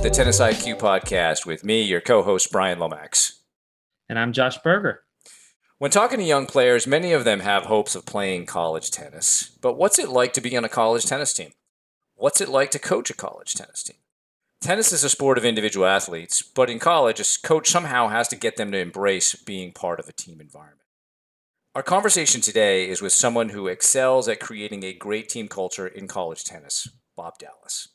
to the Tennis IQ podcast with me, your co-host, Brian Lomax. And I'm Josh Berger. When talking to young players, many of them have hopes of playing college tennis. But what's it like to be on a college tennis team? What's it like to coach a college tennis team? Tennis is a sport of individual athletes, but in college, a coach somehow has to get them to embrace being part of a team environment. Our conversation today is with someone who excels at creating a great team culture in college tennis, Bob Dallis.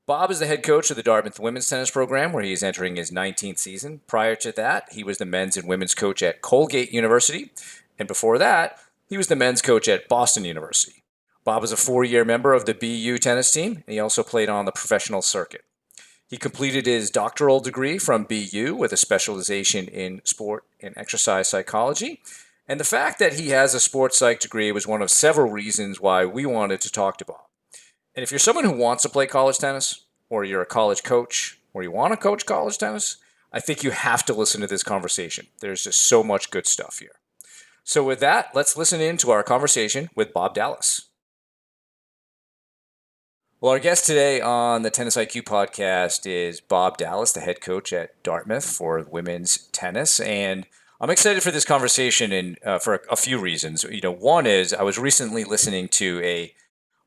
Bob is the head coach of the Dartmouth women's tennis program, where he is entering his 19th season. Prior to that, he was the men's and women's coach at Colgate University. And before that, he was the men's coach at Boston University. Bob is a 4-year member of the BU tennis team, and he also played on the professional circuit. He completed his doctoral degree from BU with a specialization in sport and exercise psychology. And the fact that he has a sports psych degree was one of several reasons why we wanted to talk to Bob. And if you're someone who wants to play college tennis, or you're a college coach, or you want to coach college tennis, I think you have to listen to this conversation. There's just so much good stuff here. So with that, let's listen in to our conversation with Bob Dallis. Well, our guest today on the Tennis IQ podcast is Bob Dallis, the head coach at Dartmouth for women's tennis. And I'm excited for this conversation and for a few reasons. One is I was recently listening to a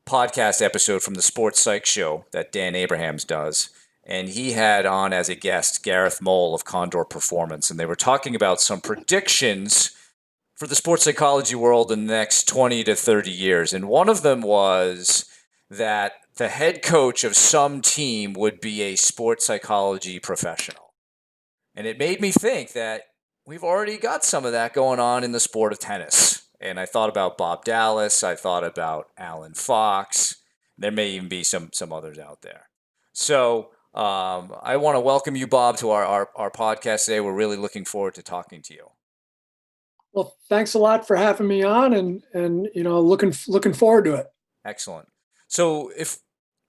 podcast episode from the Sports Psych Show that Dan Abrahams does. And he had on as a guest Gareth Mole of Condor Performance. And they were talking about some predictions for the sports psychology world in the next 20 to 30 years. And one of them was that the head coach of some team would be a sports psychology professional. And it made me think that we've already got some of that going on in the sport of tennis. And I thought about Bob Dallis. I thought about Alan Fox. There may even be some others out there. So I want to welcome you, Bob, to our podcast today. We're really looking forward to talking to you. Well, thanks a lot for having me on, and looking forward to it. Excellent. So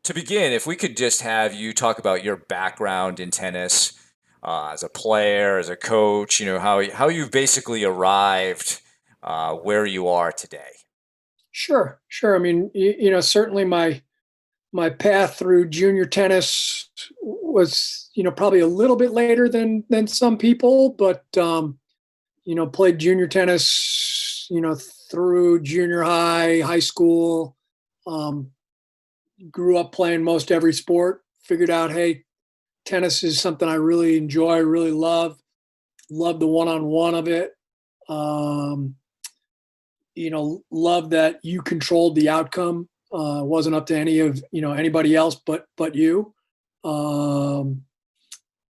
to begin, if we could just have you talk about your background in tennis as a player, as a coach, how you've basically arrived where you are today. Sure. I mean, certainly my path through junior tennis was, probably a little bit later than some people, but, played junior tennis, through junior high school, grew up playing most every sport, figured out, hey, tennis is something I really enjoy, really love the one-on-one of it. Love that you controlled the outcome. Wasn't up to anybody else but you. And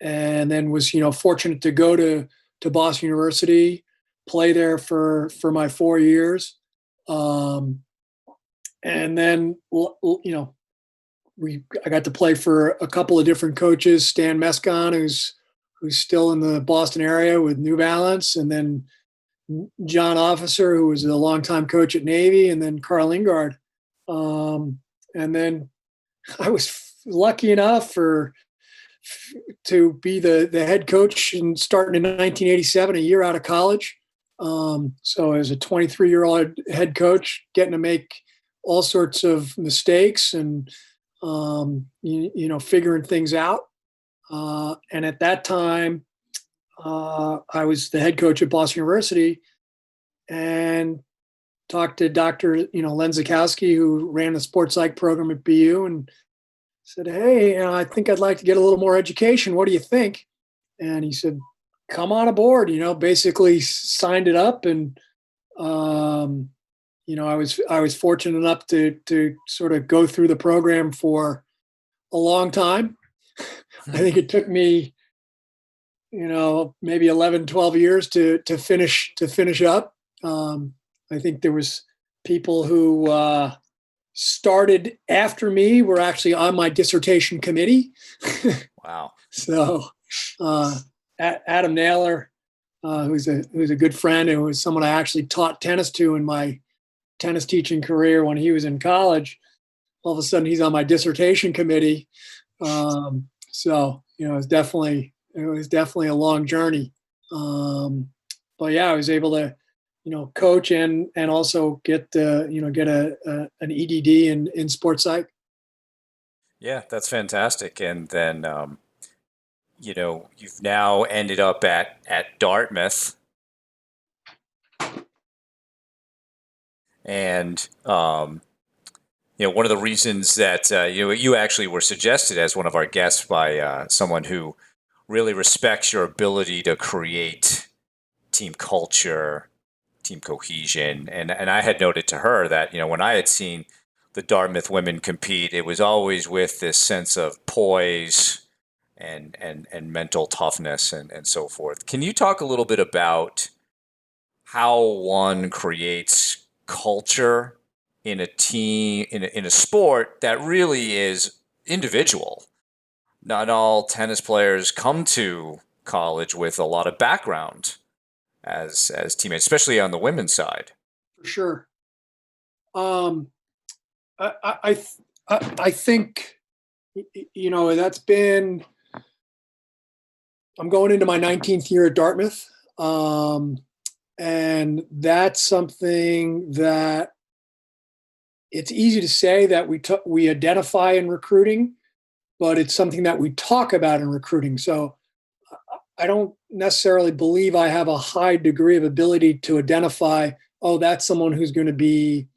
then was, fortunate to go to Boston University, play there for my 4 years. And then, I got to play for a couple of different coaches, Stan Mescon, who's still in the Boston area with New Balance, and then John Officer, who was a longtime coach at Navy, and then Carl Ingard. And then I was lucky enough to be the head coach and starting in 1987, a year out of college. So as a 23-year-old head coach, getting to make all sorts of mistakes and, figuring things out. And at that time, I was the head coach at Boston University and talked to Dr. Len Zakowski, who ran the sports psych program at BU, and said, hey, I think I'd like to get a little more education. What do you think? And he said, come on aboard, basically signed it up. And, I was fortunate enough to sort of go through the program for a long time. I think it took me, maybe 11, 12 years to finish up. I think there was people who started after me were actually on my dissertation committee. Wow. So Adam Naylor, who's a good friend and was someone I actually taught tennis to in my tennis teaching career when he was in college, all of a sudden he's on my dissertation committee. So, it was definitely a long journey. But yeah, I was able to, coach and also get an EDD in sports psych. Yeah, that's fantastic. And then you've now ended up at Dartmouth, and one of the reasons that you actually were suggested as one of our guests by someone who really respects your ability to create team culture, team cohesion, and I had noted to her that when I had seen the Dartmouth women compete, it was always with this sense of poise and mental toughness and so forth. Can you talk a little bit about how one creates culture in a team in a sport that really is individual? Not all tennis players come to college with a lot of background as teammates, especially on the women's side. For sure. Um, I, I, I th- I think, that's been, I'm going into my 19th year at Dartmouth. And that's something that it's easy to say that we identify in recruiting, but it's something that we talk about in recruiting. So I don't necessarily believe I have a high degree of ability to identify, oh, that's someone who's going to be,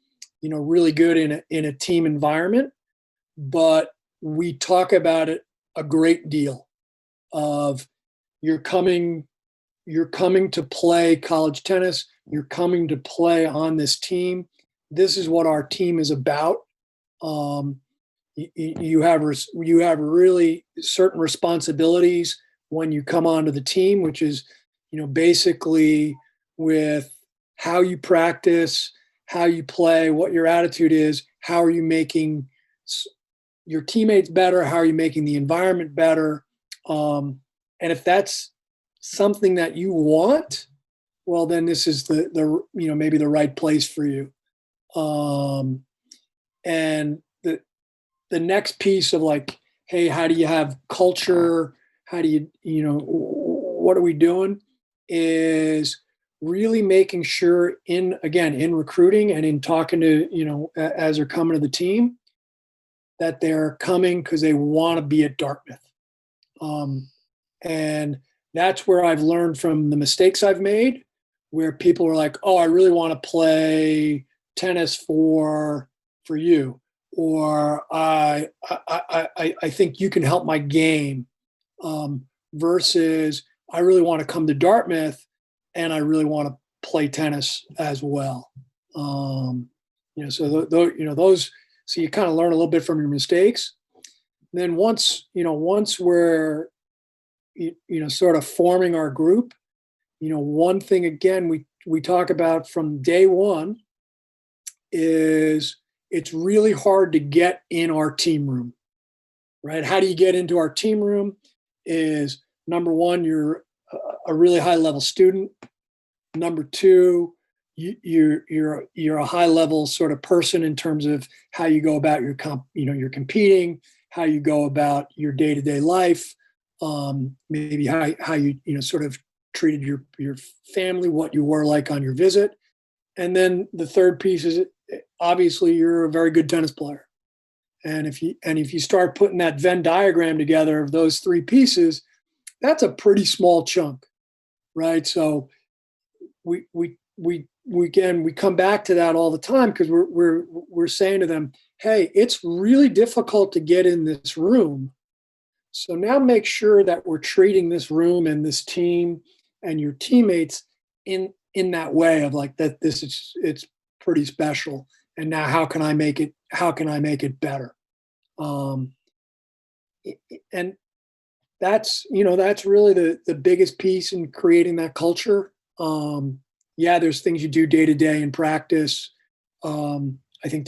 really good in a team environment. But we talk about it a great deal of you're coming to play college tennis, you're coming to play on this team. This is what our team is about. Um, you have really certain responsibilities when you come onto the team, which is, basically with how you practice, how you play, what your attitude is, how are you making your teammates better, how are you making the environment better, and if that's something that you want, well, then this is the maybe the right place for you. And the next piece of like, hey, how do you have culture? How do what are we doing? Is really making sure in recruiting and in talking to, as they're coming to the team, that they're coming because they want to be at Dartmouth. And that's where I've learned from the mistakes I've made, where people are like, oh, I really want to play tennis for you, or I think you can help my game, versus I really want to come to Dartmouth and I really want to play tennis as well. So those, so you kind of learn a little bit from your mistakes. And then once we're sort of forming our group, one thing again we talk about from day one is it's really hard to get in our team room, right? How do you get into our team room? Is number one, you're a really high level student. Number two, you're a high level sort of person in terms of how you go about your you're competing, how you go about your day to day life, maybe how you sort of treated your family, what you were like on your visit, and then the third piece is obviously you're a very good tennis player, and if you start putting that Venn diagram together of those three pieces, that's a pretty small chunk, right? So we come back to that all the time because we're saying to them, hey, it's really difficult to get in this room. So now make sure that we're treating this room and this team and your teammates in that way of like that. It's pretty special. And now how can I make it better? And that's really the biggest piece in creating that culture. There's things you do day to day in practice. I think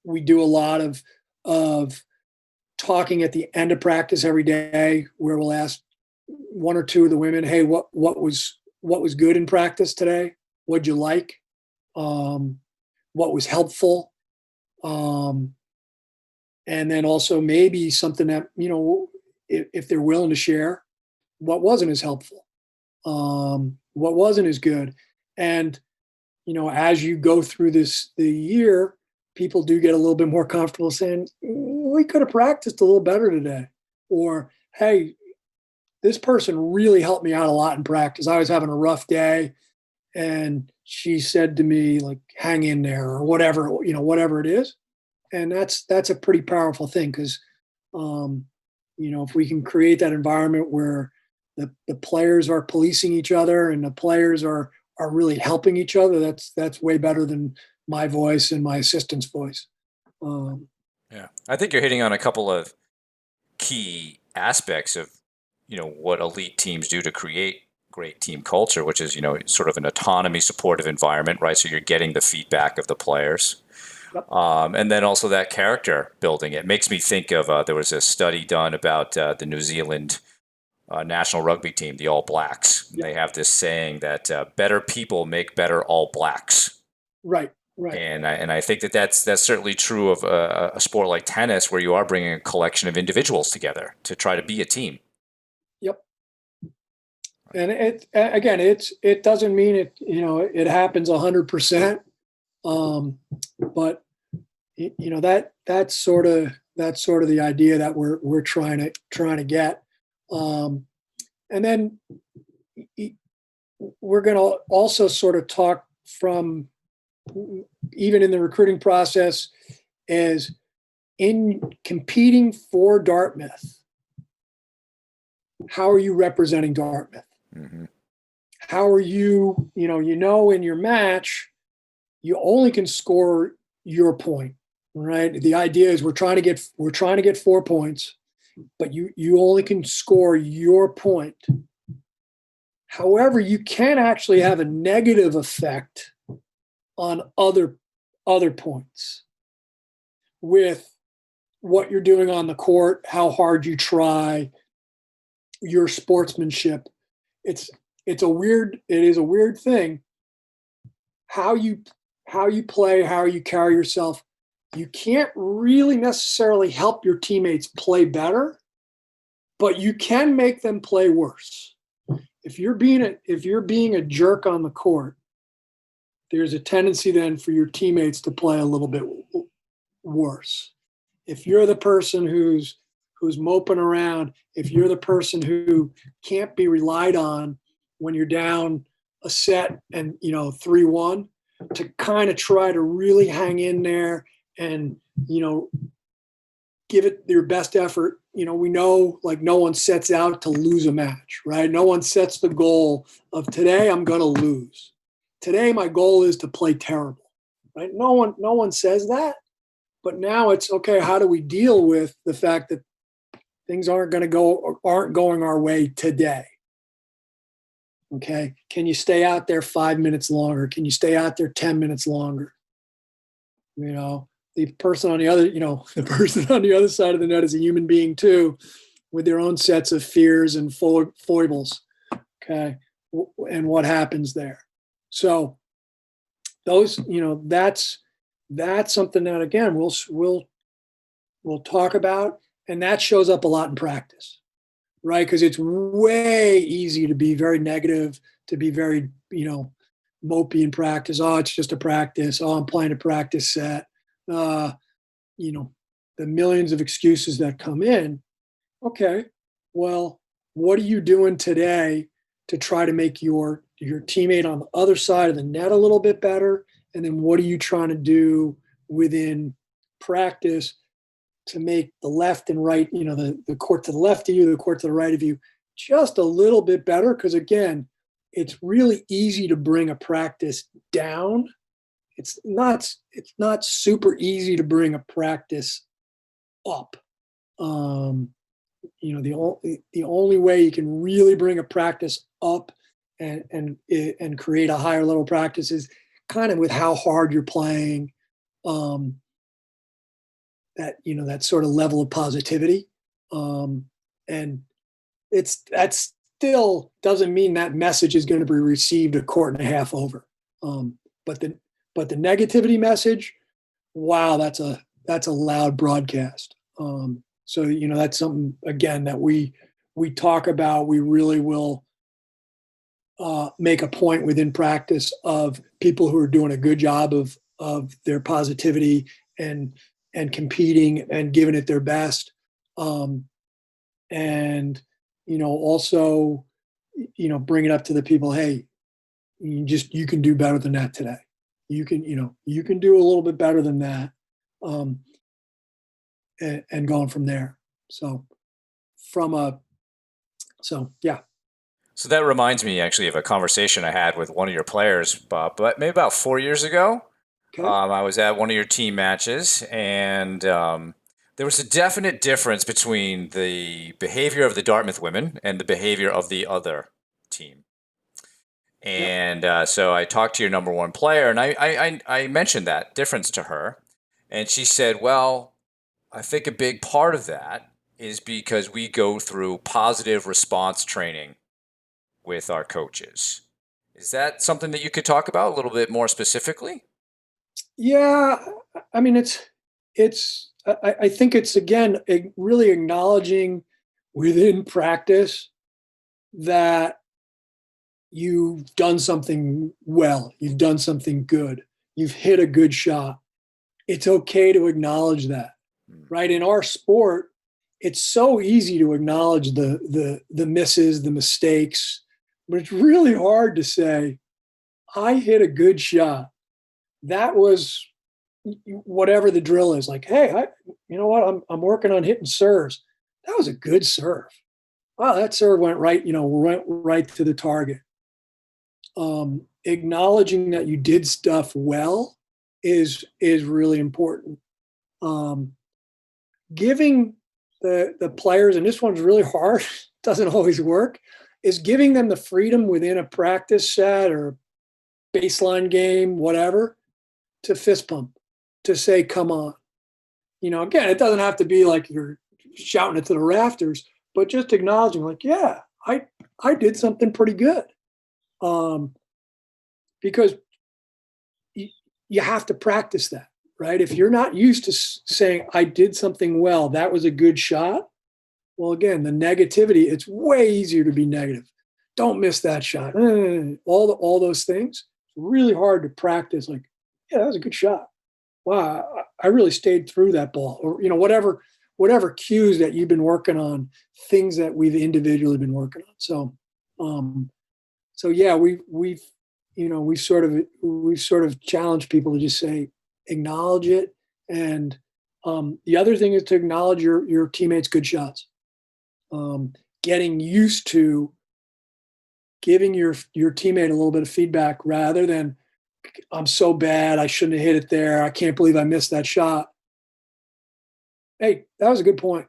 we do a lot of talking at the end of practice every day, where we'll ask one or two of the women, hey, what was good in practice today? What'd you like? What was helpful? And then also maybe something that, if they're willing to share, what wasn't as helpful, what wasn't as good. And, as you go through the year, people do get a little bit more comfortable saying, we could have practiced a little better today. or, hey, this person really helped me out a lot in practice. I was having a rough day, and she said to me, like, hang in there, or whatever, whatever it is. And that's a pretty powerful thing, because if we can create that environment where the players are policing each other and the players are really helping each other, that's way better than my voice and my assistant's voice. Yeah, I think you're hitting on a couple of key aspects of what elite teams do to create great team culture, which is sort of an autonomy supportive environment, right? So you're getting the feedback of the players. Yep. And then also that character building. It makes me think of there was a study done about the New Zealand national rugby team, the All Blacks. Yep. They have this saying that better people make better All Blacks. Right. And I think that's certainly true of a sport like tennis, where you are bringing a collection of individuals together to try to be a team. Yep. And it doesn't mean it happens 100%, but that's sort of the idea that we're trying to get, and then we're going to also sort of talk from, even in the recruiting process, as in competing for Dartmouth, how are you representing Dartmouth? Mm-hmm. How are you, in your match, you only can score your point, right? The idea is we're trying to get 4 points, but you only can score your point. However, you can actually have a negative effect on other points with what you're doing on the court, how hard you try, your sportsmanship. It is a weird thing. How you play, how you carry yourself, you can't really necessarily help your teammates play better, but you can make them play worse. If you're being a jerk on the court, there's a tendency then for your teammates to play a little bit worse. If you're the person who's moping around, if you're the person who can't be relied on when you're down a set and 3-1, to kind of try to really hang in there and give it your best effort. We know, like, no one sets out to lose a match, right? No one sets the goal of, today I'm going to lose. Today my goal is to play terrible, right? No one says that. But now it's, okay, how do we deal with the fact that things aren't going our way today? Okay, can you stay out there 5 minutes longer? Can you stay out there 10 minutes longer? The person on the other side of the net is a human being too, with their own sets of fears and foibles. Okay, and what happens there? So those, that's something that, again, we'll talk about, and that shows up a lot in practice, right? Because it's way easy to be very negative, to be very, mopey in practice. Oh, it's just a practice. Oh, I'm playing a practice set. The millions of excuses that come in. Okay, well, what are you doing today to try to make your teammate on the other side of the net a little bit better? And then what are you trying to do within practice to make the left and right, the court to the left of you, the court to the right of you, just a little bit better? Because, again, it's really easy to bring a practice down. It's not super easy to bring a practice up. The only way you can really bring a practice up and create a higher level practice is kind of with how hard you're playing, that sort of level of positivity. And that still doesn't mean that message is going to be received a court and a half over. But the negativity message, wow, that's a loud broadcast. So that's something, again, that we talk about. We really will make a point within practice of people who are doing a good job of their positivity and competing and giving it their best. and, also, bring it up to the people. Hey, you can do better than that today. You can do a little bit better than that. Um, and going from there. So from a, so yeah. So that reminds me actually of a conversation I had with one of your players, Bob, but maybe about 4 years ago. Okay. I was at one of your team matches, and there was a definite difference between the behavior of the Dartmouth women and the behavior of the other team. Yep. And so I talked to your number one player, and I mentioned that difference to her. And she said, well, I think a big part of that is because we go through positive response training with our coaches. Is that something that you could talk about a little bit more specifically? Yeah. I mean, I think it's, again, really acknowledging within practice that you've done something well, you've done something good, you've hit a good shot. It's okay to acknowledge that, right? In our sport, it's so easy to acknowledge the misses, the mistakes, but it's really hard to say, I hit a good shot. That was whatever the drill is. Like, hey, you know what? I'm working on hitting serves. That was a good serve. Wow, that serve went right, went right to the target. Acknowledging that you did stuff well is really important. Um, Giving the players, and this one's really hard, doesn't always work, is giving them the freedom within a practice set or baseline game, whatever, to fist pump, to say, come on. Again, it doesn't have to be like you're shouting it to the rafters, but just acknowledging, like, yeah, I did something pretty good. Because you have to practice that, right? If you're not used to saying, I did something well, that was a good shot. Well, again, the negativity, it's way easier to be negative. Don't miss that shot. All those things. It's really hard to practice. Like, yeah, that was a good shot. Wow, I really stayed through that ball. Or, whatever cues that you've been working on, things that we've individually been working on. So yeah, we've sort of challenged people to just say, acknowledge it. And the other thing is to acknowledge your teammates' good shots. Getting used to giving your teammate a little bit of feedback rather than, I'm so bad, I shouldn't have hit it there, I can't believe I missed that shot. Hey, that was a good point.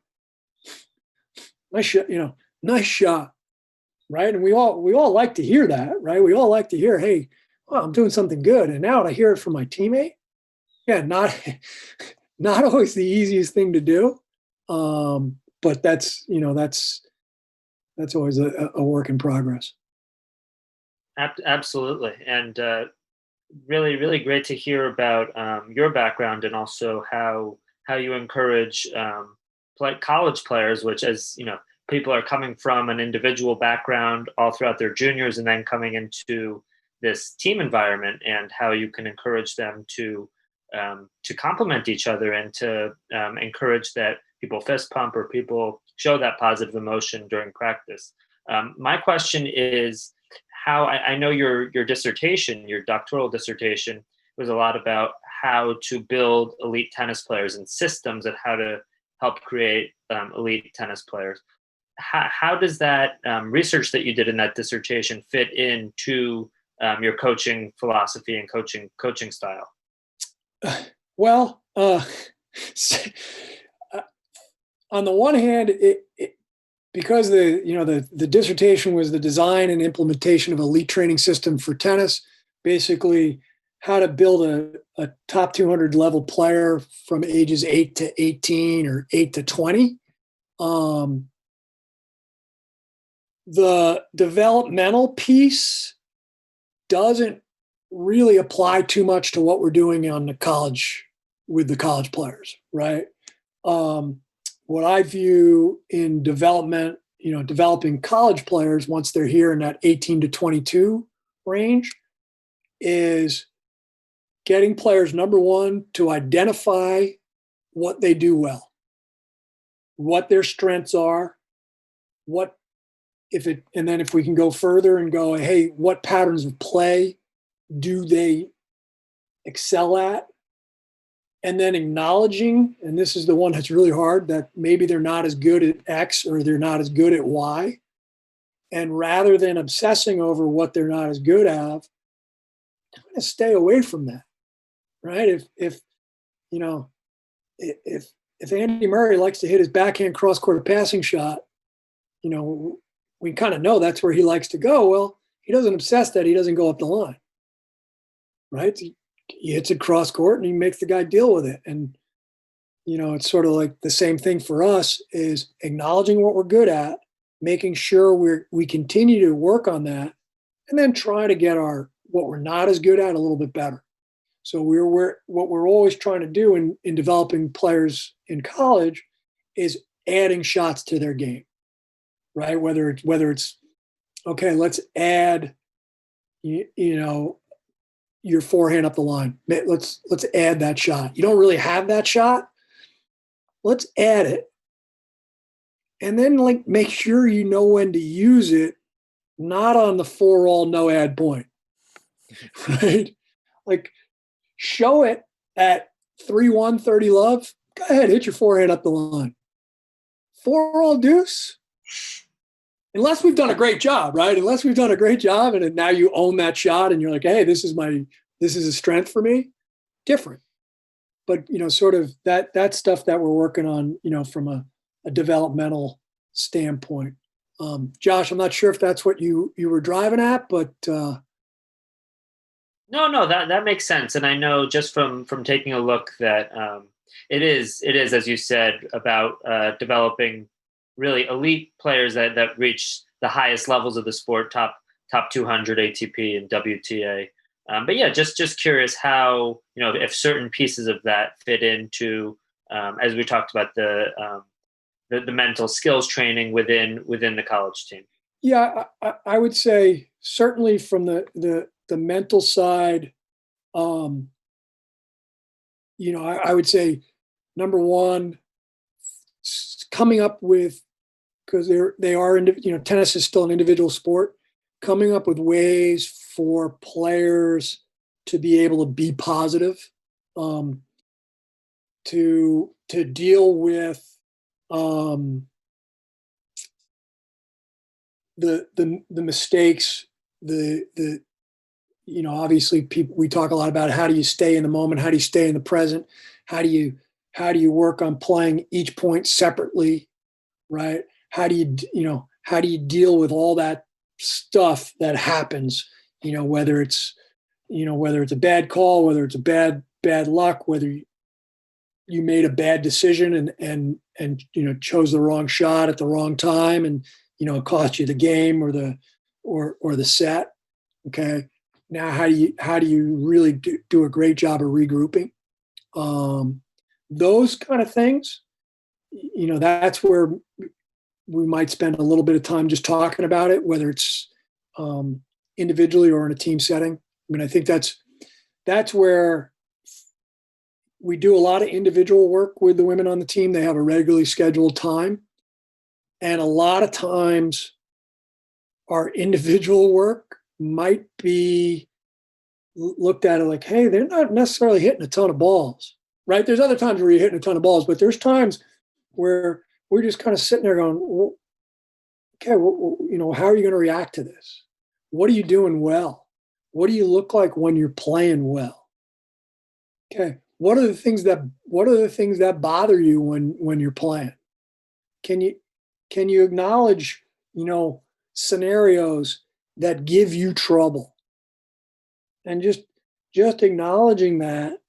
Nice shot, nice shot. Right. And we all like to hear that, right? We all like to hear, hey, well, I'm doing something good. And now I hear it from my teammate. Yeah, not not always the easiest thing to do. But that's always a work in progress. Absolutely, and really, really great to hear about your background and also how you encourage college players, which, as you know, people are coming from an individual background all throughout their juniors and then coming into this team environment, and how you can encourage them to complement each other and to encourage that people fist pump or people show that positive emotion during practice. My question is, how I know your dissertation, your doctoral dissertation, was a lot about how to build elite tennis players and systems of how to help create elite tennis players. How does that research that you did in that dissertation fit into your coaching philosophy and coaching style? Well, on the one hand, because the dissertation was the design and implementation of a elite training system for tennis, basically how to build a top 200 level player from ages 8 to 18 or 8 to 20. The developmental piece doesn't really apply too much to what we're doing on the college with the college players, right? What I view in development, developing college players once they're here in that 18 to 22 range, is getting players, number one, to identify what they do well, what their strengths are, what and then if we can go further and go, hey, what patterns of play do they excel at? And then acknowledging, and this is the one that's really hard, that maybe they're not as good at X or they're not as good at Y. And rather than obsessing over what they're not as good at, kind of stay away from that, right? If you know, if Andy Murray likes to hit his backhand cross-court passing shot, we kind of know that's where he likes to go. Well, he doesn't obsess that he doesn't go up the line, right? He hits it cross-court and he makes the guy deal with it. And, it's sort of like the same thing for us is acknowledging what we're good at, making sure we continue to work on that, and then try to get what we're not as good at a little bit better. So what we're always trying to do in developing players in college is adding shots to their game, right? Whether it's okay, let's add, your forehand up the line. Let's add that shot. You don't really have that shot. Let's add it, and then make sure you know when to use it. Not on the 4-all no add point, right? Show it at 3-1 30 love. Go ahead, hit your forehand up the line. 4-all deuce. Unless we've done a great job, right? Unless we've done a great job and now you own that shot and you're like, hey, this is a strength for me. Different. But, sort of that stuff that we're working on, from a developmental standpoint. Josh, I'm not sure if that's what you were driving at, but No, that makes sense. And I know just from taking a look that it is, as you said, about developing really elite players that reach the highest levels of the sport, top 200 ATP and WTA. But yeah, just curious how, if certain pieces of that fit into, as we talked about the mental skills training within the college team. Yeah, I would say certainly from the mental side, I would say number one, coming up with, because they are, tennis is still an individual sport, coming up with ways for players to be able to be positive, to deal with the mistakes, obviously we talk a lot about how do you stay in the moment, how do you stay in the present, how do you work on playing each point separately, right? How do you deal with all that stuff that happens, whether it's a bad call, whether it's a bad luck, whether you made a bad decision and chose the wrong shot at the wrong time and it cost you the game or the set. Okay, now how do you really do a great job of regrouping? Those kind of things, that's where we might spend a little bit of time just talking about it, whether it's individually or in a team setting. I mean, I think that's where we do a lot of individual work with the women on the team. They have a regularly scheduled time. And a lot of times our individual work might be looked at like, hey, they're not necessarily hitting a ton of balls, right? There's other times where you're hitting a ton of balls, but there's times where we're just kind of sitting there going, well, okay, how are you going to react to this? What are you doing well? What do you look like when you're playing well? Okay. What are the things that bother you when you're playing? Can you acknowledge, scenarios that give you trouble? And just acknowledging that,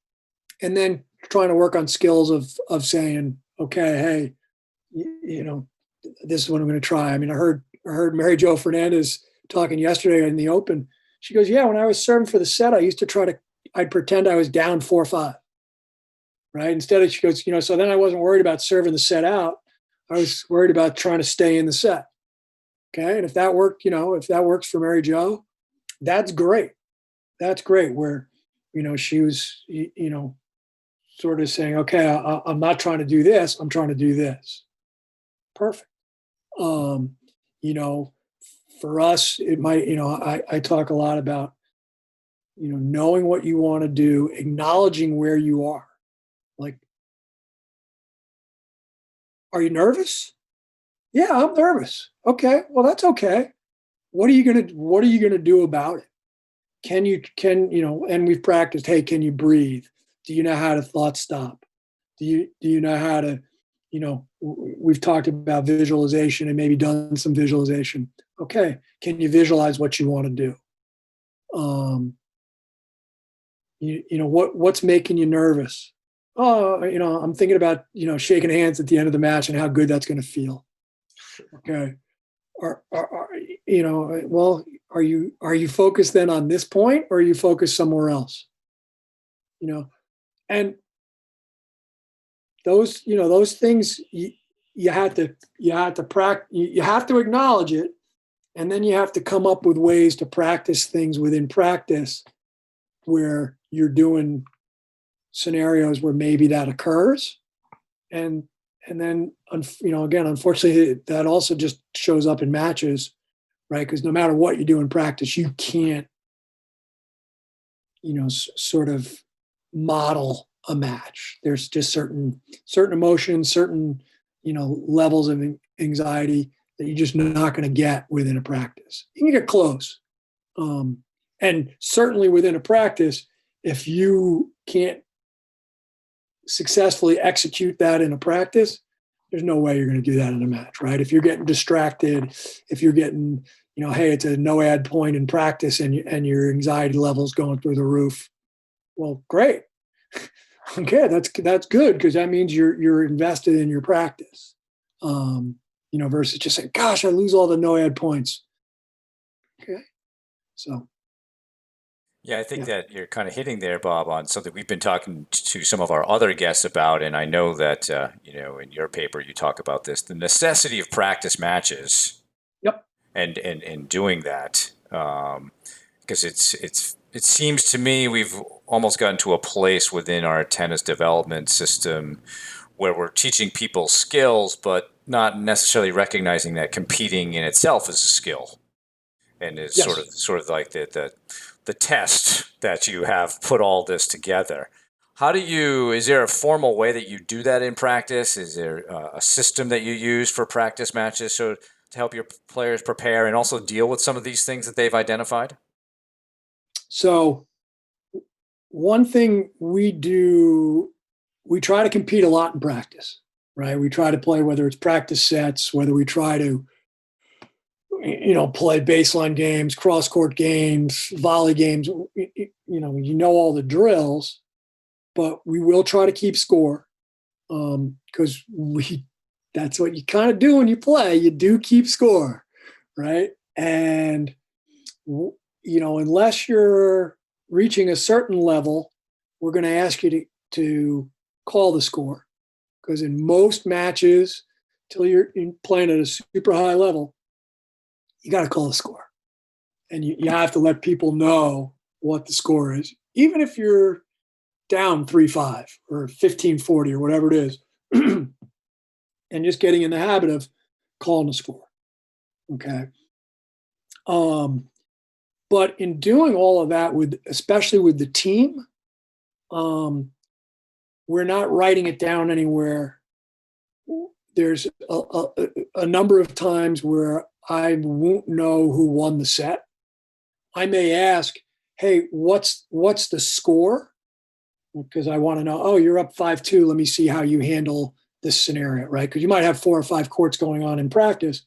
and then trying to work on skills of saying, okay, hey, this is what I'm going to try. I mean, I heard Mary Jo Fernandez talking yesterday in the Open. She goes, yeah, when I was serving for the set, I used to I'd pretend I was down 4-5. Right. Instead of, she goes, so then I wasn't worried about serving the set out. I was worried about trying to stay in the set. Okay. And if that worked, if that works for Mary Jo, that's great. That's great. Where, she was, sort of saying, okay, I'm not trying to do this. I'm trying to do this. Perfect. For us, it might, I talk a lot about, knowing what you want to do, acknowledging where you are. Like, are you nervous? Yeah, I'm nervous. Okay, well, that's okay. What are you gonna do about it? And we've practiced, hey, can you breathe? Do you know how to thought stop? Do you know how to, we've talked about visualization and maybe done some visualization. Okay, can you visualize what you want to do? What's making you nervous? Oh, I'm thinking about, shaking hands at the end of the match and how good that's going to feel. Okay. Well, are you focused then on this point, or are you focused somewhere else? And those things you have to practice, you have to acknowledge it, and then you have to come up with ways to practice things within practice where you're doing scenarios where maybe that occurs. And then, again, unfortunately, that also just shows up in matches, right? Because no matter what you do in practice, you can't, sort of model a match. There's just certain emotions, certain, levels of anxiety that you're just not going to get within a practice. You can get close. And certainly within a practice, if you can't successfully execute that in a practice, there's no way you're going to do that in a match, right? If you're getting distracted, if you're getting, hey, it's a no ad point in practice and your anxiety level's going through the roof. Well, great. Okay, that's good, because that means you're invested in your practice. Versus just saying, gosh, I lose all the no ad points. Okay. So Yeah, I think that you're kind of hitting there, Bob, on something we've been talking to some of our other guests about, and I know that in your paper you talk about this: the necessity of practice matches. Yep. And doing that, because it seems to me we've almost gotten to a place within our tennis development system where we're teaching people skills, but not necessarily recognizing that competing in itself is a skill, and it's Yes. sort of like the test that you have put all this together. Is there a formal way that you do that in practice? Is there a system that you use for practice matches to help your players prepare and also deal with some of these things that they've identified? So one thing we do, we try to compete a lot in practice, right? We try to play, whether it's practice sets, whether we try to, play baseline games, cross-court games, volley games, all the drills, but we will try to keep score, because that's what you kind of do when you play. You do keep score, right? And, unless you're reaching a certain level, we're going to ask you to call the score, because in most matches, till you're playing at a super high level, you got to call the score, and you have to let people know what the score is, even if you're down 3-5 or 15-40 or whatever it is, and just getting in the habit of calling the score. Okay. But in doing all of that, especially with the team, we're not writing it down anywhere. There's a number of times where I won't know who won the set. I may ask, hey, what's the score? Because I want to know, oh, you're up 5-2. Let me see how you handle this scenario, right? Because you might have 4 or 5 courts going on in practice.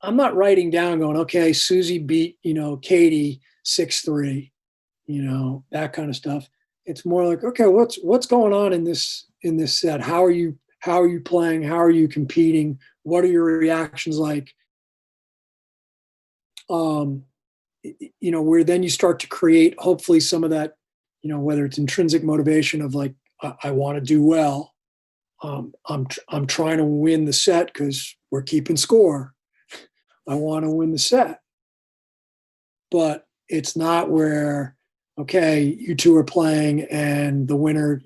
I'm not writing down going, okay, Susie beat, Katie 6-3, that kind of stuff. It's more like, okay, what's going on in this set? How are you playing? How are you competing? What are your reactions like? Where then you start to create, hopefully, some of that, whether it's intrinsic motivation of like, I want to do well. I'm trying to win the set because we're keeping score. I want to win the set. But it's not where, okay, you two are playing and the winner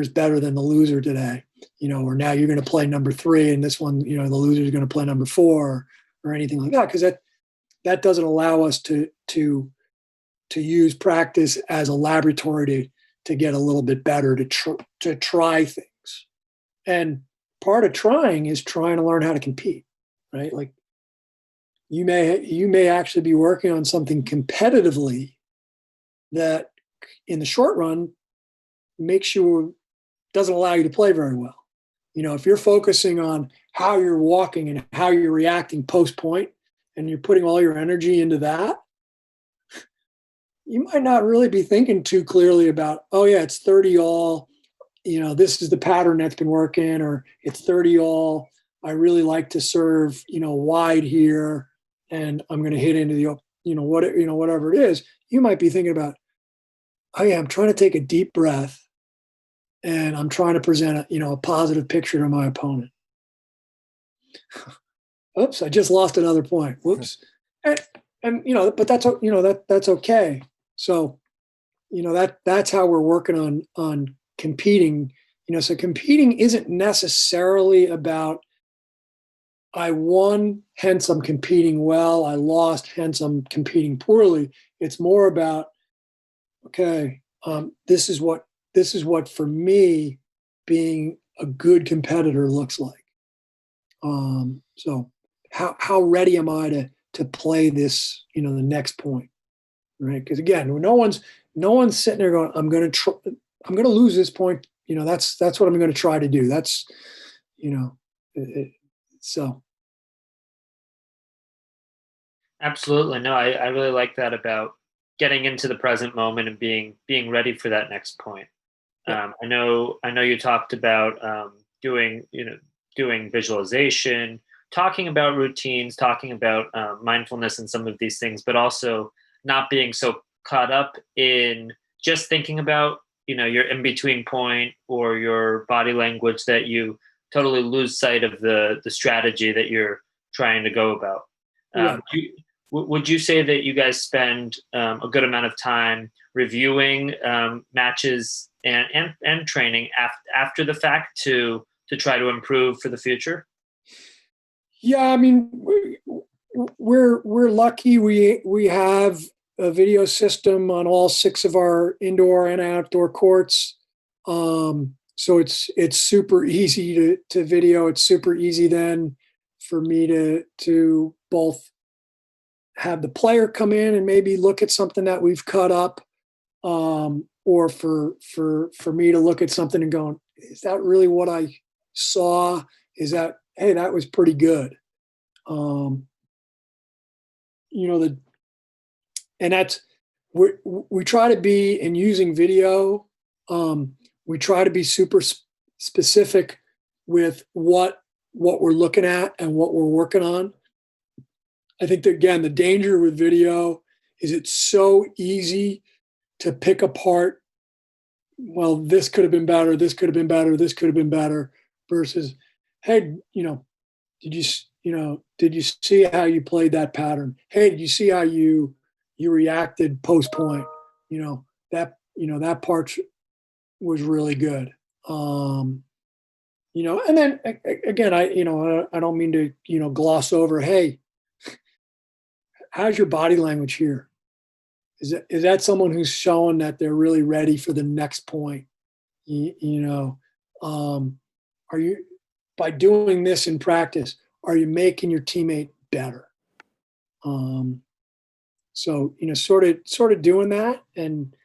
is better than the loser today. or now you're going to play number 3 and this one, the loser is going to play number 4 or anything like that. Because that doesn't allow us to use practice as a laboratory to get a little bit better, to try things. And part of trying is trying to learn how to compete, right? Like you may actually be working on something competitively that in the short run doesn't allow you to play very well. If you're focusing on how you're walking and how you're reacting post-point and you're putting all your energy into that, you might not really be thinking too clearly about, oh yeah, it's 30 all, this is the pattern that's been working, or it's 30 all. I really like to serve, wide here, and I'm going to hit into the, whatever it is. You might be thinking about, oh yeah, I'm trying to take a deep breath, and I'm trying to present a positive picture to my opponent. Oops, I just lost another point. Whoops. And but that's okay. So, that's how we're working on competing. So competing isn't necessarily about I won, hence I'm competing well. I lost, hence I'm competing poorly. It's more about, okay, this is what for me being a good competitor looks like. So how ready am I to play this, the next point, right? Because again, no one's sitting there going, I'm going to lose this point. That's what I'm going to try to do. That's, so. Absolutely. No, I really like that about getting into the present moment and being ready for that next point. Yeah. I know you talked about doing visualization, talking about routines, talking about mindfulness and some of these things, but also not being so caught up in just thinking about your in between point or your body language that you totally lose sight of the strategy that you're trying to go about. Right. Would you say that you guys spend a good amount of time reviewing matches and training after the fact to try to improve for the future? Yeah, I mean, we're lucky. We have a video system on all 6 of our indoor and outdoor courts. So it's super easy to video. It's super easy then for me to both have the player come in and maybe look at something that we've cut up, or for me to look at something and going, is that really what I saw? Is that, hey, that was pretty good. And that's, we try to be, in using video, we try to be super specific with what we're looking at and what we're working on. I think that, again, the danger with video is it's so easy to pick apart, well, this could have been better, this could have been better, this could have been better, versus, hey, did you see how you played that pattern? Hey, did you see how you reacted post point? That part was really good. And then again, I don't mean to, gloss over, hey, how's your body language here? Is that someone who's showing that they're really ready for the next point? Are you, by doing this in practice, are you making your teammate better? So sort of doing that and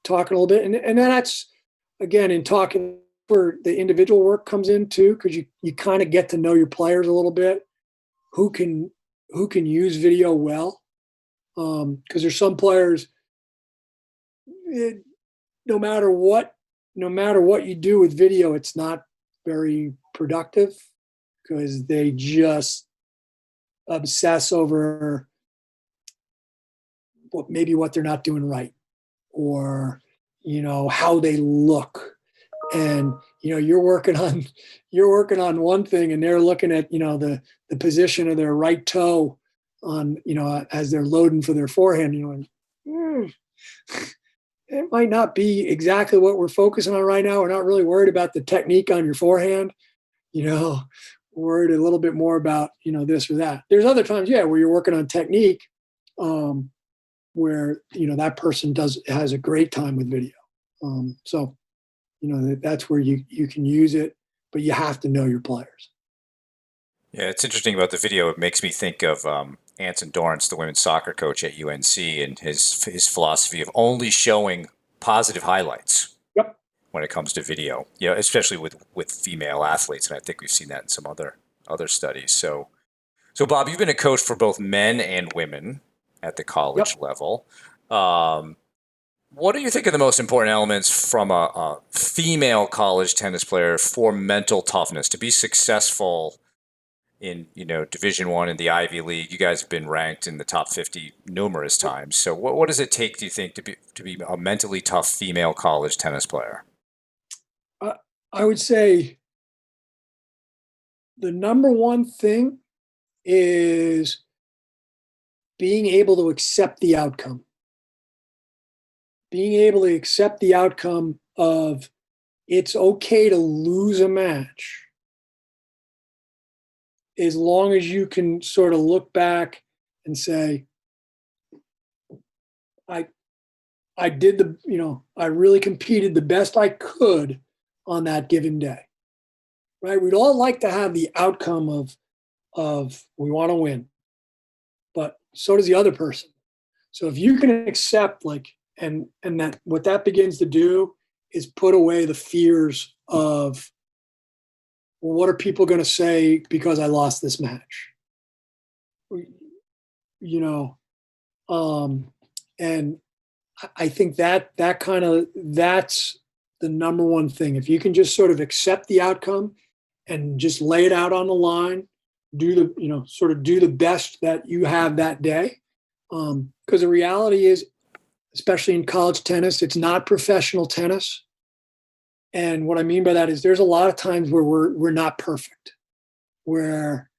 talking a little bit, and then that's, again, in talking, where the individual work comes in too, because you kind of get to know your players a little bit, who can use video well, because there's some players, no matter what you do with video, it's not very productive, because they just obsess over what they're not doing right, or how they look, and you're working on one thing, and they're looking at the position of their right toe on as they're loading for their forehand. it might not be exactly what we're focusing on right now. We're not really worried about the technique on your forehand. We're worried a little bit more about, this or that. There's other times, yeah, where you're working on technique, where, that person has a great time with video. So, that's where you can use it, but you have to know your players. Yeah, it's interesting about the video. It makes me think of Anson Dorrance, the women's soccer coach at UNC, and his philosophy of only showing positive highlights Yep. when it comes to video. Especially with female athletes, and I think we've seen that in some other studies. So Bob, you've been a coach for both men and women at the college Yep. level. What do you think are the most important elements from a female college tennis player for mental toughness to be successful in Division I in the Ivy League? You guys have been ranked in the top 50 numerous times. So what does it take, do you think, to be a mentally tough female college tennis player? I would say the number one thing is being able to accept the outcome. Being able to accept the outcome of it's okay to lose a match as long as you can sort of look back and say, I did I really competed the best I could on that given day, right? We'd all like to have the outcome of we want to win, but so does the other person. So if you can accept and that what that begins to do is put away the fears of, well, what are people going to say because I lost this match? And I think that's the number one thing. If you can just sort of accept the outcome and just lay it out on the line, do the best that you have that day. Because the reality is, especially in college tennis, it's not professional tennis. And what I mean by that is there's a lot of times where we're not perfect, where,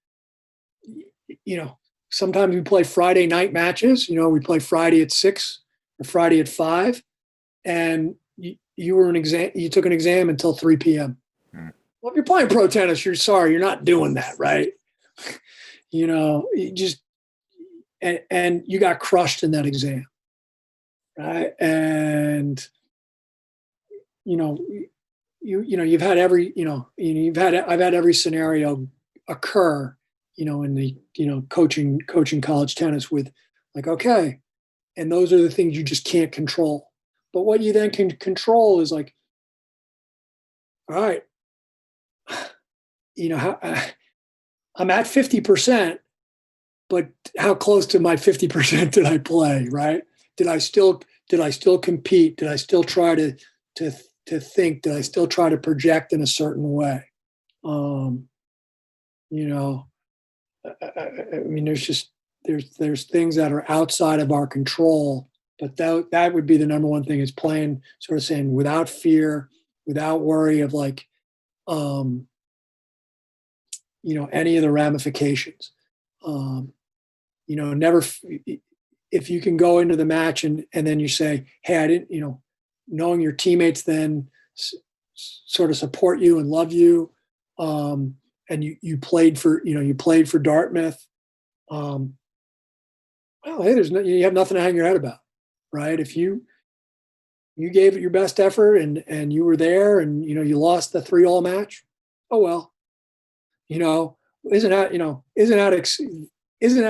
sometimes we play Friday night matches, we play Friday at 6 or Friday at 5, and you took an exam until 3 p.m. Well, if you're playing pro tennis, you're not doing that, right? You just, and you got crushed in that exam, right? And, I've had every scenario occur, in the, coaching college tennis with okay. And those are the things you just can't control. But what you then can control is all right, I'm at 50%, but how close to my 50% did I play, right? Did I still compete? Did I still try to think? Did I still try to project in a certain way? There's things that are outside of our control, but that would be the number one thing, is playing, sort of saying, without fear, without worry of any of the ramifications. Never, if you can go into the match and then you say, hey, I didn't, knowing your teammates then sort of support you and love you, and you played for Dartmouth. Well, hey, you have nothing to hang your head about, right? If you gave it your best effort and you were there and you lost the 3-all match, oh well, isn't that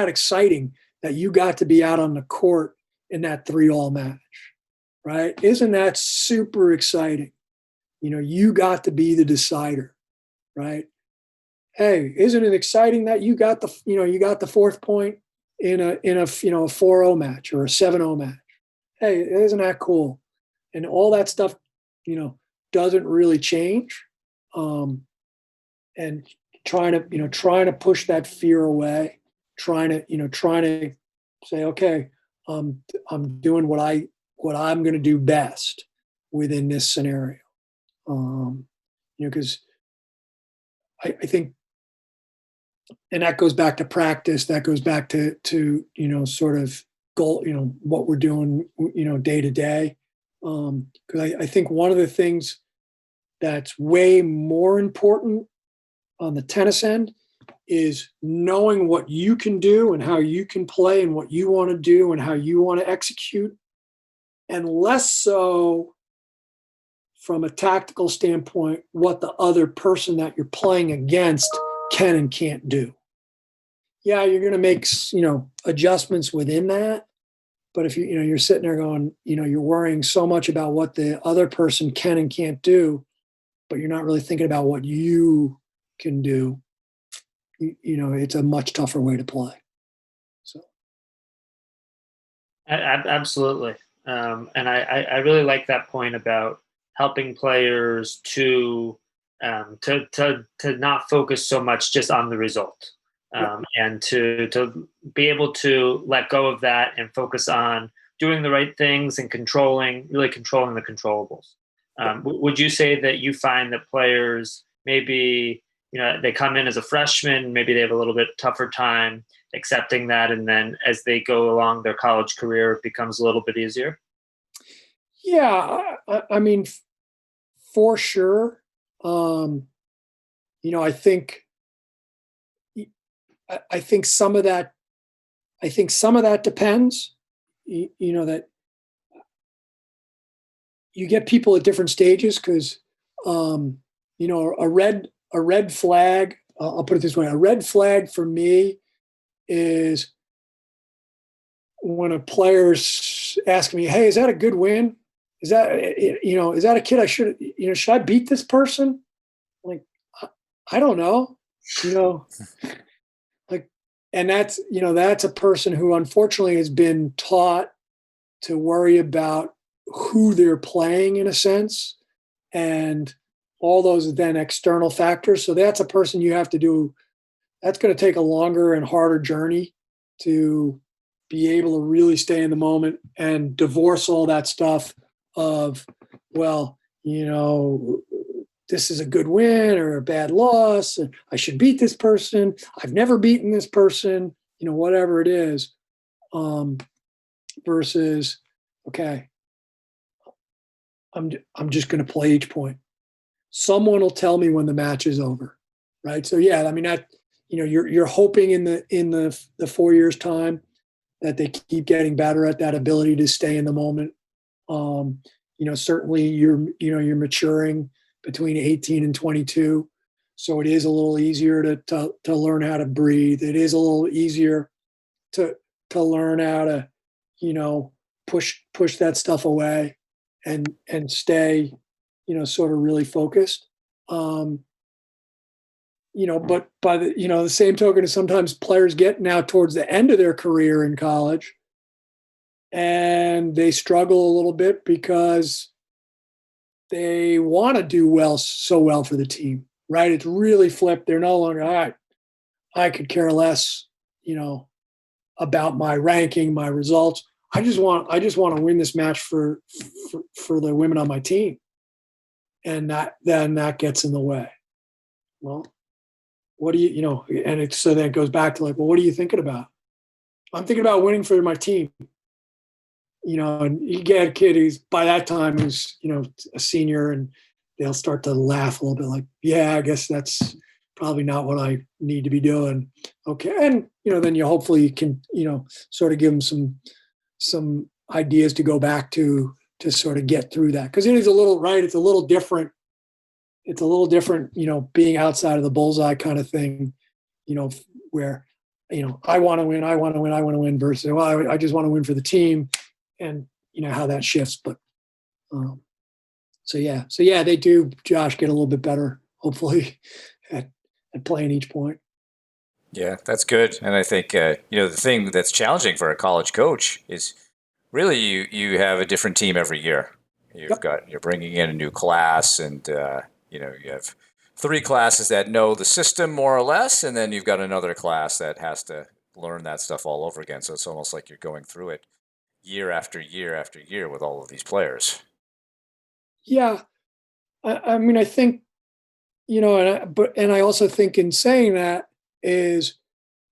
exciting that you got to be out on the court in that 3-all match, right? Isn't that super exciting? You got to be the decider, right? Hey, isn't it exciting that you got the fourth point in a 4-0 match or a 7-0 match? Hey, isn't that cool? And all that stuff, doesn't really change. And trying to push that fear away, trying to say, okay, I'm doing what I'm going to do best within this scenario. Because I think, and that goes back to practice. That goes back to sort of goal. What we're doing, day to day. Because I think one of the things that's way more important on the tennis end is knowing what you can do and how you can play and what you want to do and how you want to execute, and less so from a tactical standpoint, what the other person that you're playing against can and can't do. Yeah, you're going to make, adjustments within that. But if you're sitting there going, you're worrying so much about what the other person can and can't do, but you're not really thinking about what you can do, it's a much tougher way to play. So, Absolutely. And I really like that point about helping players to not focus so much just on the result, and to be able to let go of that and focus on doing the right things and really controlling the controllables. Would you say that you find that players maybe they come in as a freshman, maybe they have a little bit tougher time accepting that, and then as they go along their college career, it becomes a little bit easier? Yeah, I mean, for sure. I think some of that. I think some of that depends. That you get people at different stages because, a red flag. I'll put it this way: a red flag for me is when a player's asking me, "Hey, is that a good win? Is that a kid I should should I beat this person?" I'm like, I don't know, like, and that's a person who unfortunately has been taught to worry about who they're playing in a sense, and all those then external factors. So that's a person you have to do. That's going to take a longer and harder journey to be able to really stay in the moment and divorce all that stuff of, well, this is a good win or a bad loss. And I should beat this person. I've never beaten this person, whatever it is, versus, okay, I'm just going to play each point. Someone will tell me when the match is over. Right. So, yeah, I mean, that, you're hoping in the 4 years time that they keep getting better at that ability to stay in the moment. Certainly you're maturing between 18 and 22. So it is a little easier to learn how to breathe. It is a little easier to learn how to, push that stuff away and stay, sort of really focused. But by the same token, sometimes players get now towards the end of their career in college and they struggle a little bit because they want to do so well for the team, right? It's really flipped. They're no longer, all right, I could care less, about my ranking, my results. I just want to win this match for the women on my team. And that gets in the way. Well, what do and so then it goes back to like, well, what are you thinking about? I'm thinking about winning for my team. And you get a kid who's by that time who's, a senior, and they'll start to laugh a little bit like, yeah, I guess that's probably not what I need to be doing. Okay. And, then you hopefully can, sort of give them some ideas to go back to sort of get through that. Cause it is a little, right. It's a little different. It's a little different, being outside of the bullseye kind of thing, where, I want to win versus, well, I just want to win for the team, and, how that shifts. But, so yeah, they do, Josh, get a little bit better, hopefully, at playing each point. Yeah, that's good. And I think, the thing that's challenging for a college coach is really you have a different team every year. You're bringing in a new class, and, you have 3 classes that know the system more or less, and then you've got another class that has to learn that stuff all over again. So it's almost like you're going through it year after year after year with all of these players. Yeah. I mean, I think, and I also think in saying that is,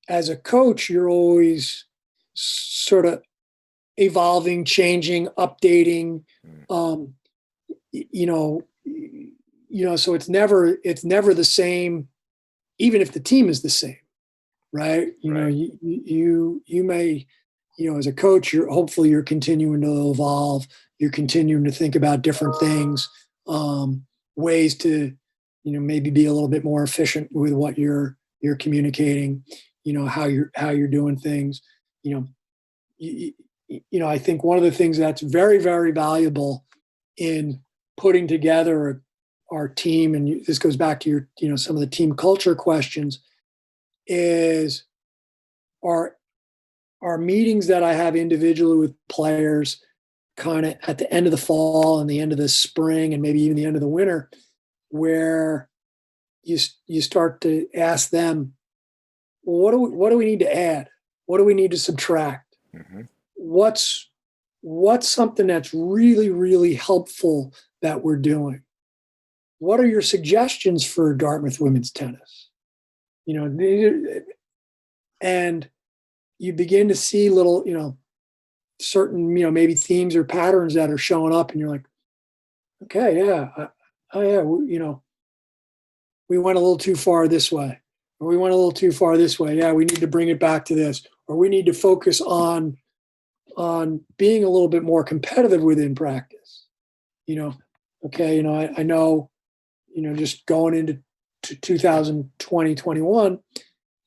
as a coach, you're always sort of evolving, changing, updating. You know, so it's never the same, even if the team is the same, right? You know, you may, as a coach, hopefully you're continuing to evolve. You're continuing to think about different things, ways to, maybe be a little bit more efficient with what you're communicating. How you're doing things. I think one of the things that's very, very valuable in putting together our team, and this goes back to your, some of the team culture questions, is our meetings that I have individually with players kind of at the end of the fall and the end of the spring and maybe even the end of the winter, where you start to ask them, well, what do we need to add? What do we need to subtract? Mm-hmm. What's something that's really, really helpful that we're doing? What are your suggestions for Dartmouth women's tennis? And you begin to see little, certain, maybe themes or patterns that are showing up, and you're like, okay, yeah, we went a little too far this way, or we went a little too far this way. Yeah, we need to bring it back to this, or we need to focus on being a little bit more competitive within practice. Okay, I know, just going into 2020, 21,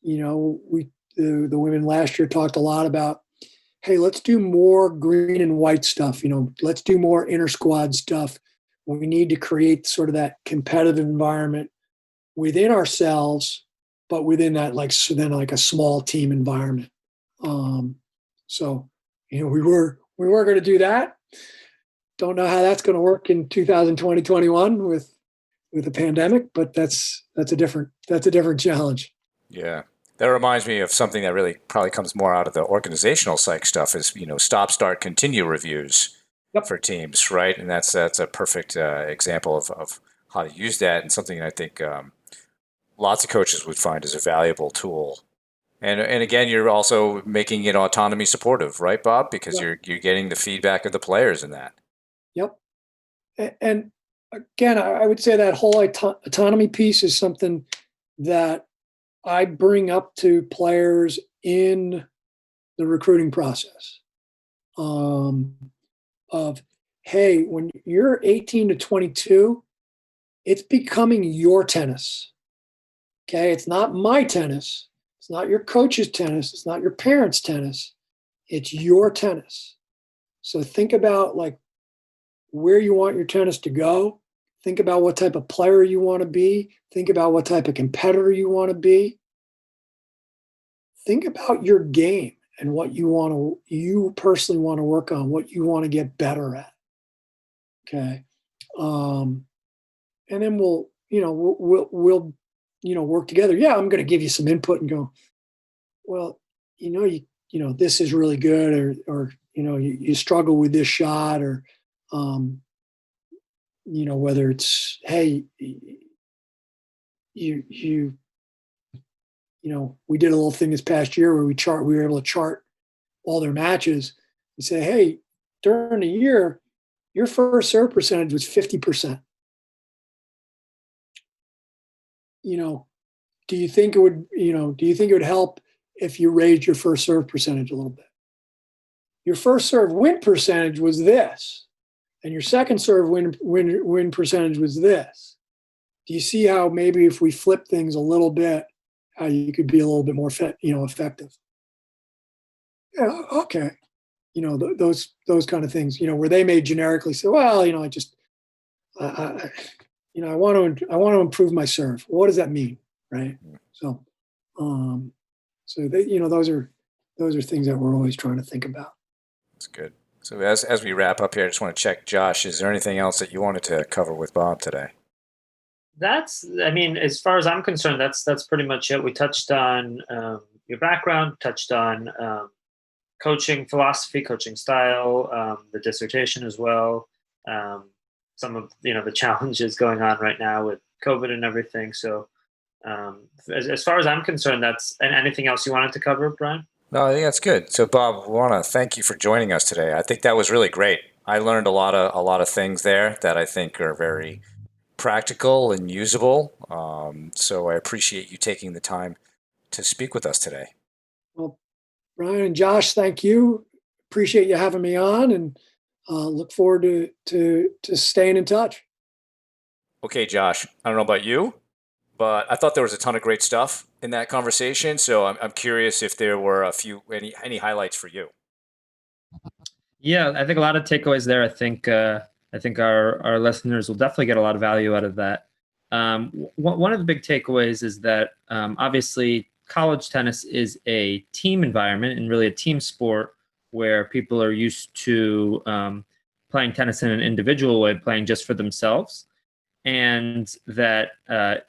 the women last year talked a lot about, hey, let's do more green and white stuff. Let's do more inter squad stuff. We need to create sort of that competitive environment within ourselves, but within that, like a small team environment. So, we were going to do that. Don't know how that's going to work in 2020, 21 with the pandemic, but that's a different challenge. Yeah. That reminds me of something that really probably comes more out of the organizational psych stuff is, stop, start, continue reviews for teams, right? And that's a perfect example of how to use that, and something I think lots of coaches would find is a valuable tool. And again, you're also making it autonomy supportive, right, Bob? Because you're getting the feedback of the players in that. Yep. And again, I would say that whole autonomy piece is something that I bring up to players in the recruiting process. Of, hey, when you're 18 to 22, it's becoming your tennis. Okay, it's not my tennis. It's not your coach's tennis. It's not your parents' tennis. It's your tennis. So think about like where you want your tennis to go. Think about what type of player you want to be. Think about what type of competitor you want to be. Think about your game and what you personally want to work on, what you want to get better at. Okay. And then we'll work together. Yeah, I'm going to give you some input and go, well, this is really good, or you struggle with this shot, or whether it's, hey, we did a little thing this past year where we were able to chart all their matches and say, hey, during the year, your first serve percentage was 50%. Do you think it would help if you raised your first serve percentage a little bit? Your first serve win percentage was this, and your second serve win percentage was this. Do you see how maybe if we flip things a little bit, how you could be a little bit more effective? Yeah, okay. Those kind of things, where they may generically say, well, I just, I want to improve my serve. What does that mean? Right. So they, those are things that we're always trying to think about. That's good. So as we wrap up here, I just want to check, Josh, is there anything else that you wanted to cover with Bob today? As far as I'm concerned, that's pretty much it. We touched on your background, touched on coaching philosophy, coaching style, the dissertation as well. Some of the challenges going on right now with COVID and everything. So as far as I'm concerned, and anything else you wanted to cover, Brian? No, I think that's good. So, Bob, we want to thank you for joining us today. I think that was really great. I learned a lot of things there that I think are very practical and usable. So, I appreciate you taking the time to speak with us today. Well, Brian and Josh, thank you. Appreciate you having me on, and look forward to staying in touch. Okay, Josh, I don't know about you, but I thought there was a ton of great stuff in that conversation. So, I'm curious if there were any highlights for you. Yeah, I think a lot of takeaways there. I think our listeners will definitely get a lot of value out of that. One of the big takeaways is that obviously college tennis is a team environment and really a team sport where people are used to playing tennis in an individual way, playing just for themselves, and that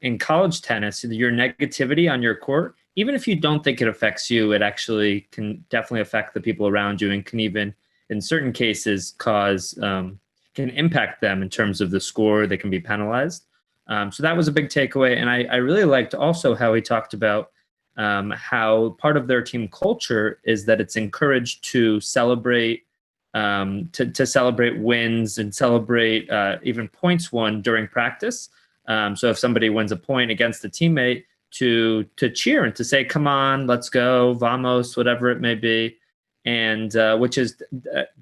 in college tennis, your negativity on your court, even if you don't think it affects you, it actually can definitely affect the people around you, and can even, in certain cases, cause can impact them in terms of the score. They can be penalized. So that was a big takeaway, and I really liked also how he talked about how part of their team culture is that it's encouraged to celebrate to celebrate wins and celebrate even points won during practice. So if somebody wins a point against a teammate, to cheer and to say, "Come on, let's go, vamos," whatever it may be, and which is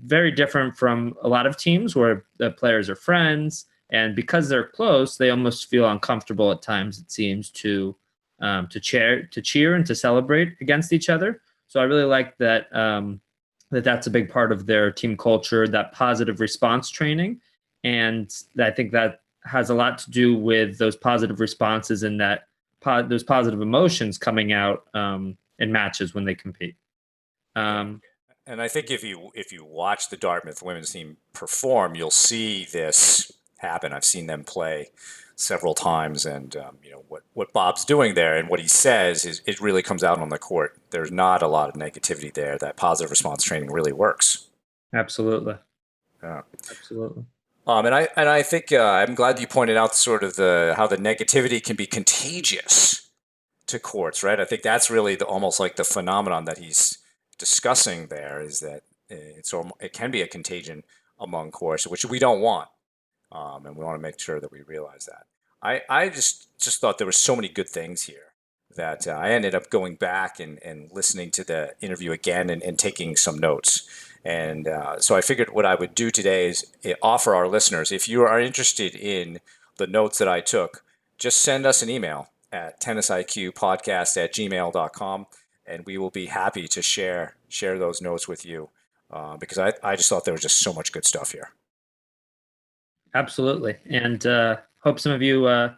very different from a lot of teams where the players are friends, and because they're close, they almost feel uncomfortable at times. It seems to cheer and to celebrate against each other. So I really like that. That's a big part of their team culture, that positive response training. And I think that has a lot to do with those positive responses and that those positive emotions coming out in matches when they compete. Um, And I think if you watch the Dartmouth women's team perform, you'll see this happen. I've seen them play several times, and what Bob's doing there and what he says is it really comes out on the court. There's not a lot of negativity there. That positive response training really works. absolutely. Yeah. Absolutely. And I think I'm glad you pointed out sort of the how the negativity can be contagious to courts, right? I think that's really almost like the phenomenon that he's discussing there is that it can be a contagion among courts, which we don't want, and we want to make sure that we realize that. I just thought there were so many good things here that I ended up going back and listening to the interview again and taking some notes. And so I figured what I would do today is offer our listeners, if you are interested in the notes that I took, just send us an email at tennisiqpodcast@gmail.com, and we will be happy to share those notes with you because I just thought there was just so much good stuff here. Absolutely. And hope some of you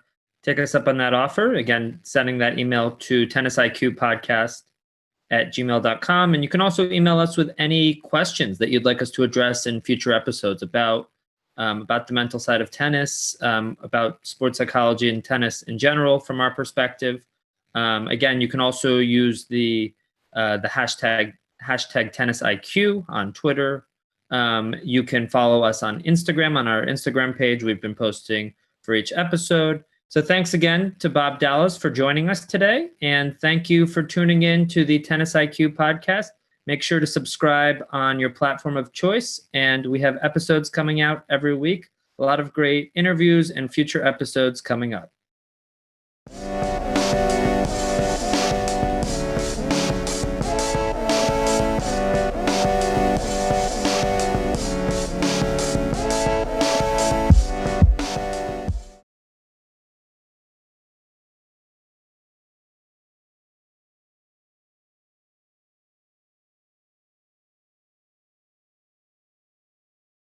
take us up on that offer. Again, sending that email to tennisiqpodcast@gmail.com. And you can also email us with any questions that you'd like us to address in future episodes about the mental side of tennis, about sports psychology and tennis in general from our perspective. Again, you can also use the hashtag #TennisIQ on Twitter. You can follow us on Instagram on our Instagram page. We've been posting for each episode. So thanks again to Bob Dallis for joining us today. And thank you for tuning in to the Tennis IQ podcast. Make sure to subscribe on your platform of choice. And we have episodes coming out every week. A lot of great interviews and future episodes coming up.